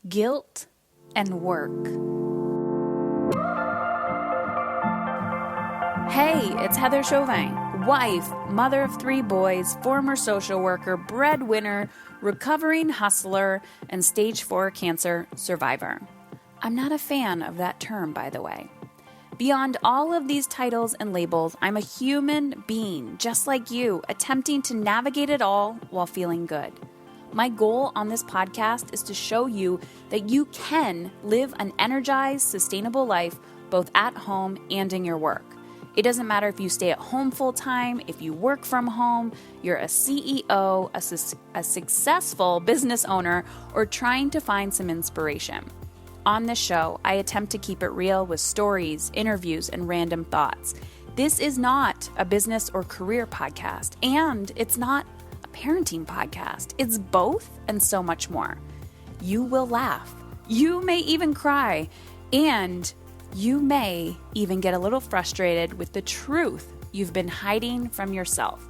guilt, and work. Hey, it's Heather Chauvin, wife, mother of 3 boys, former social worker, breadwinner, recovering hustler, and stage 4 cancer survivor. I'm not a fan of that term, by the way. Beyond all of these titles and labels, I'm a human being, just like you, attempting to navigate it all while feeling good. My goal on this podcast is to show you that you can live an energized, sustainable life both at home and in your work. It doesn't matter if you stay at home full-time, if you work from home, you're a CEO, a successful business owner, or trying to find some inspiration. On this show, I attempt to keep it real with stories, interviews, and random thoughts. This is not a business or career podcast, and it's not a parenting podcast. It's both and so much more. You will laugh. You may even cry, and you may even get a little frustrated with the truth you've been hiding from yourself.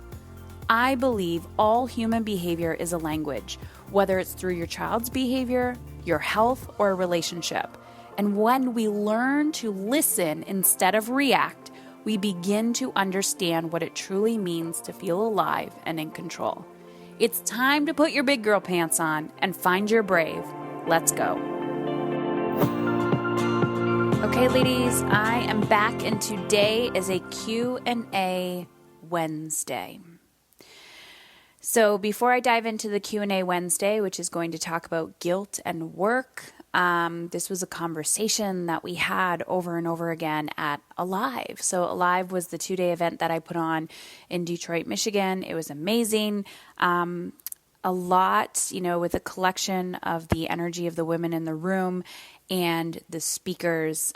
I believe all human behavior is a language, whether it's through your child's behavior, your health, or a relationship. And when we learn to listen instead of react, we begin to understand what it truly means to feel alive and in control. It's time to put your big girl pants on and find your brave. Let's go. Okay, ladies, I am back, and today is a Q&A Wednesday. So before I dive into the Q&A Wednesday, which is going to talk about guilt and work, this was a conversation that we had over and over again at Alive. So Alive was the 2-day event that I put on in Detroit, Michigan. It was amazing. A lot, with a collection of the energy of the women in the room and the speakers.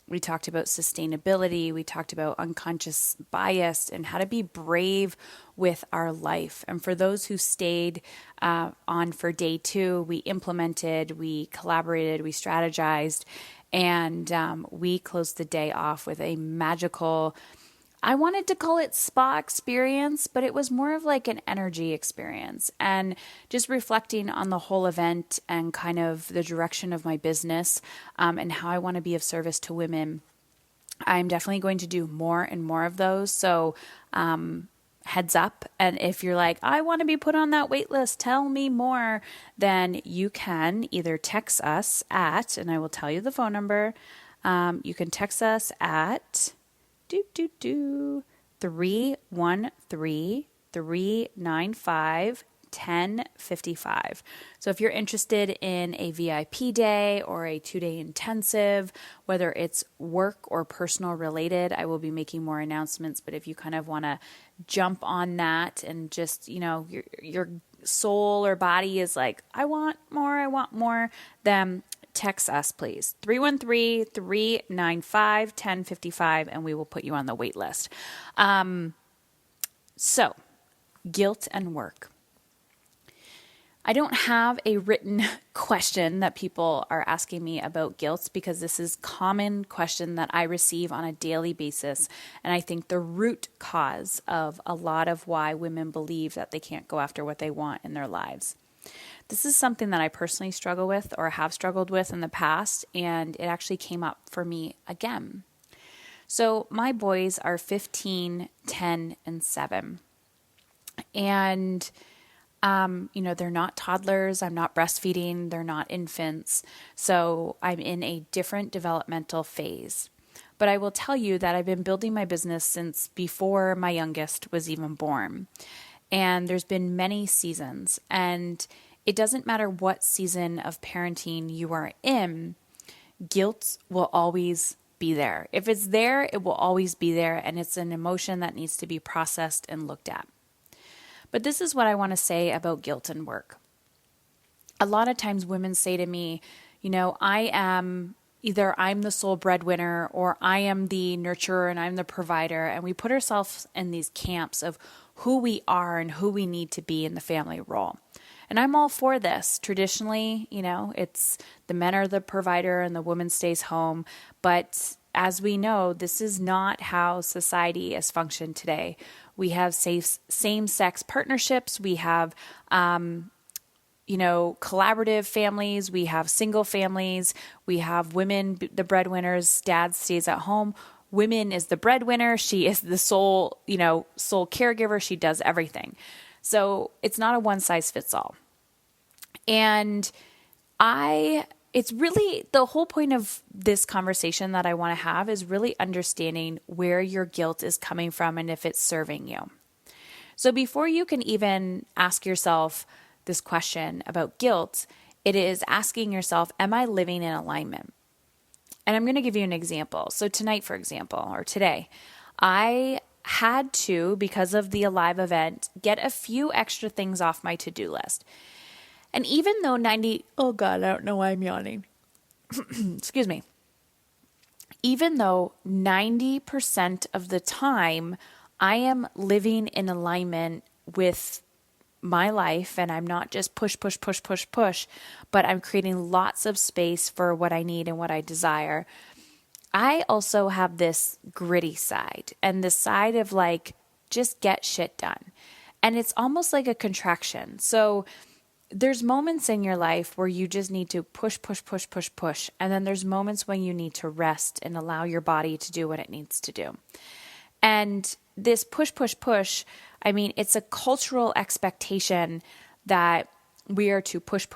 We talked about sustainability. We talked about unconscious bias and how to be brave with our life. And for those who stayed on for day 2, we implemented, we collaborated, we strategized, and we closed the day off with a magical, I wanted to call it spa experience, but it was more of like an energy experience, and just reflecting on the whole event and kind of the direction of my business and how I want to be of service to women. I'm definitely going to do more and more of those. So heads up. And if you're like, I want to be put on that wait list, tell me more, then you can either text us at, and I will tell you the phone number. You can text us at 313-395-1055. So if you're interested in a VIP day or a 2-day intensive, whether it's work or personal related, I will be making more announcements. But if you kind of want to jump on that and just, your soul or body is like, I want more, then text us, please. 313-395-1055, and we will put you on the wait list. So, guilt and work. I don't have a written question that people are asking me about guilt, because this is a common question that I receive on a daily basis. And I think the root cause of a lot of why women believe that they can't go after what they want in their lives. This is something that I personally struggle with or have struggled with in the past, and it actually came up for me again. So my boys are 15, 10, and 7. And, they're not toddlers. I'm not breastfeeding. They're not infants. So I'm in a different developmental phase. But I will tell you that I've been building my business since before my youngest was even born. And there's been many seasons, and it doesn't matter what season of parenting you are in, guilt will always be there. If it's there, it will always be there, and it's an emotion that needs to be processed and looked at. But this is what I want to say about guilt and work. A lot of times women say to me, I'm the sole breadwinner, or I am the nurturer and I'm the provider, and we put ourselves in these camps of who we are and who we need to be in the family role. And I'm all for this. Traditionally, it's the men are the provider and the woman stays home. But as we know, this is not how society has functioned today. We have same-sex partnerships. We have, collaborative families. We have single families. We have women, the breadwinners, dad stays at home. Women is the breadwinner. She is the sole caregiver. She does everything. So it's not a one size fits all. And it's really the whole point of this conversation that I want to have is really understanding where your guilt is coming from and if it's serving you. So before you can even ask yourself this question about guilt, it is asking yourself, am I living in alignment? And I'm going to give you an example. So tonight, for example, or today, I had to, because of the Alive event, get a few extra things off my to-do list. And even though oh God, I don't know why I'm yawning. Excuse me. Even though 90% of the time I am living in alignment with my life and I'm not just push, but I'm creating lots of space for what I need and what I desire. I also have this gritty side and the side of like, just get shit done. And it's almost like a contraction. So there's moments in your life where you just need to push. And then there's moments when you need to rest and allow your body to do what it needs to do. And this push, I mean, it's a cultural expectation that we are to push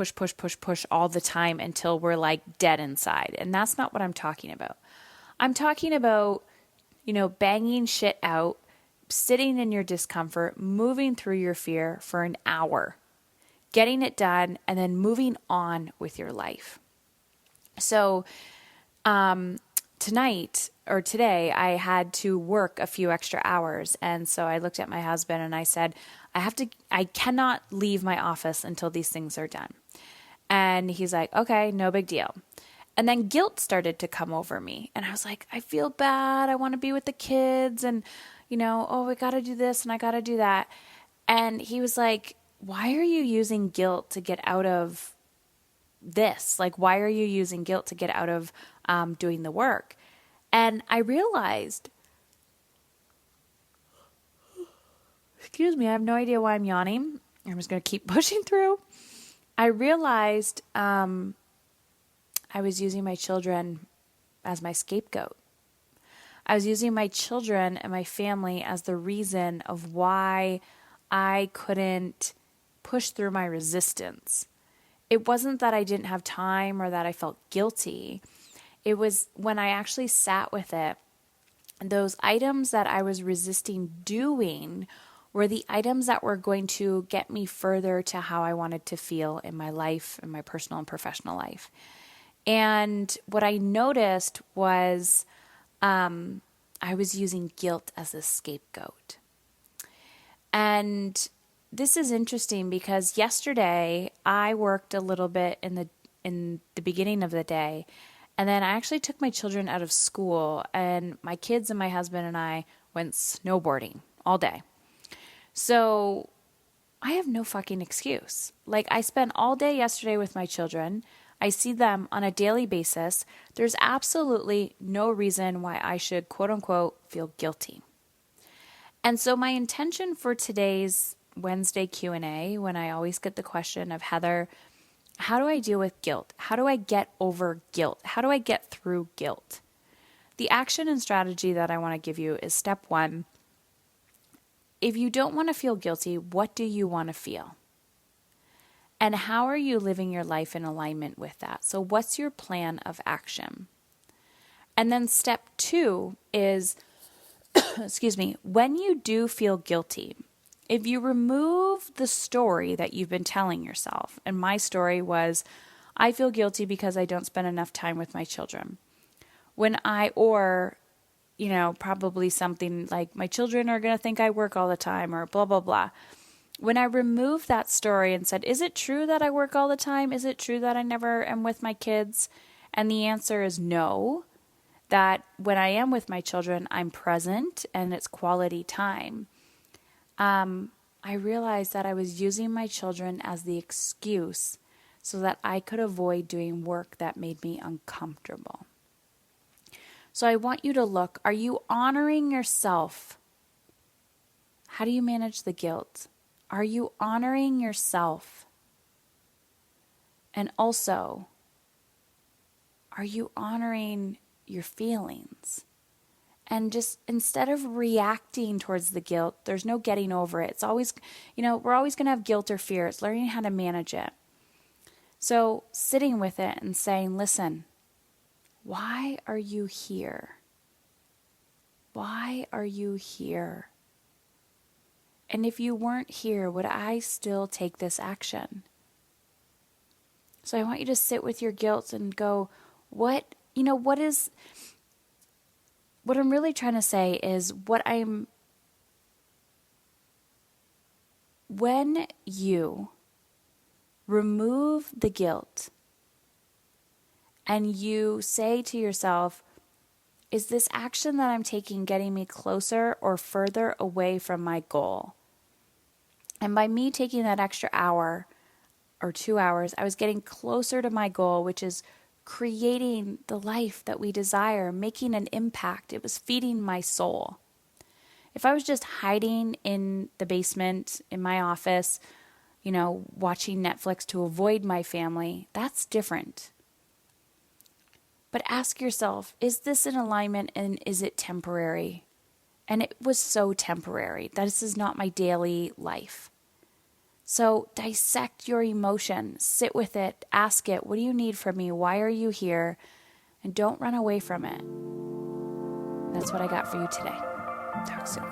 all the time until we're like dead inside. And that's not what I'm talking about. I'm talking about, banging shit out, sitting in your discomfort, moving through your fear for an hour, getting it done, and then moving on with your life. So, today, I had to work a few extra hours. And so I looked at my husband and I said, I cannot leave my office until these things are done. And he's like, okay, no big deal. And then guilt started to come over me. And I was like, I feel bad. I want to be with the kids. And, I got to do this and I got to do that. And he was like, why are you using guilt to get out of this? Like, why are you using guilt to get out of doing the work? And I realized, excuse me, I have no idea why I'm yawning. I'm just going to keep pushing through. I realized I was using my children as my scapegoat. I was using my children and my family as the reason of why I couldn't push through my resistance. It wasn't that I didn't have time or that I felt guilty. It was when I actually sat with it, those items that I was resisting doing were the items that were going to get me further to how I wanted to feel in my life, in my personal and professional life. And what I noticed was I was using guilt as a scapegoat. And this is interesting because yesterday I worked a little bit in the beginning of the day, and then I actually took my children out of school, and my kids and my husband and I went snowboarding all day. So I have no fucking excuse. Like, I spent all day yesterday with my children. I see them on a daily basis. There's absolutely no reason why I should, quote unquote, feel guilty. And so my intention for today's Wednesday Q&A, when I always get the question of, Heather, how do I deal with guilt? How do I get over guilt? How do I get through guilt? The action and strategy that I want to give you is step 1. If you don't want to feel guilty, what do you want to feel? And how are you living your life in alignment with that? So what's your plan of action? And then step 2 is, when you do feel guilty, if you remove the story that you've been telling yourself, and my story was, I feel guilty because I don't spend enough time with my children. Probably something like my children are going to think I work all the time or blah, blah, blah. When I removed that story and said, is it true that I work all the time? Is it true that I never am with my kids? And the answer is no, that when I am with my children, I'm present and it's quality time. I realized that I was using my children as the excuse so that I could avoid doing work that made me uncomfortable. So I want you to look, are you honoring yourself? How do you manage the guilt? Are you honoring yourself? And also, are you honoring your feelings? And just instead of reacting towards the guilt, there's no getting over it. It's always, we're always going to have guilt or fear. It's learning how to manage it. So sitting with it and saying, listen, why are you here? Why are you here? And if you weren't here, would I still take this action? So I want you to sit with your guilt and go, what I'm really trying to say is when you remove the guilt and you say to yourself, is this action that I'm taking getting me closer or further away from my goal? And by me taking that extra hour or 2 hours, I was getting closer to my goal, which is creating the life that we desire, making an impact. It was feeding my soul. If I was just hiding in the basement in my office, watching Netflix to avoid my family, that's different. But ask yourself, is this in alignment and is it temporary? And it was so temporary. This is not my daily life. So dissect your emotion, sit with it, ask it, what do you need from me? Why are you here? And don't run away from it. That's what I got for you today. Talk soon.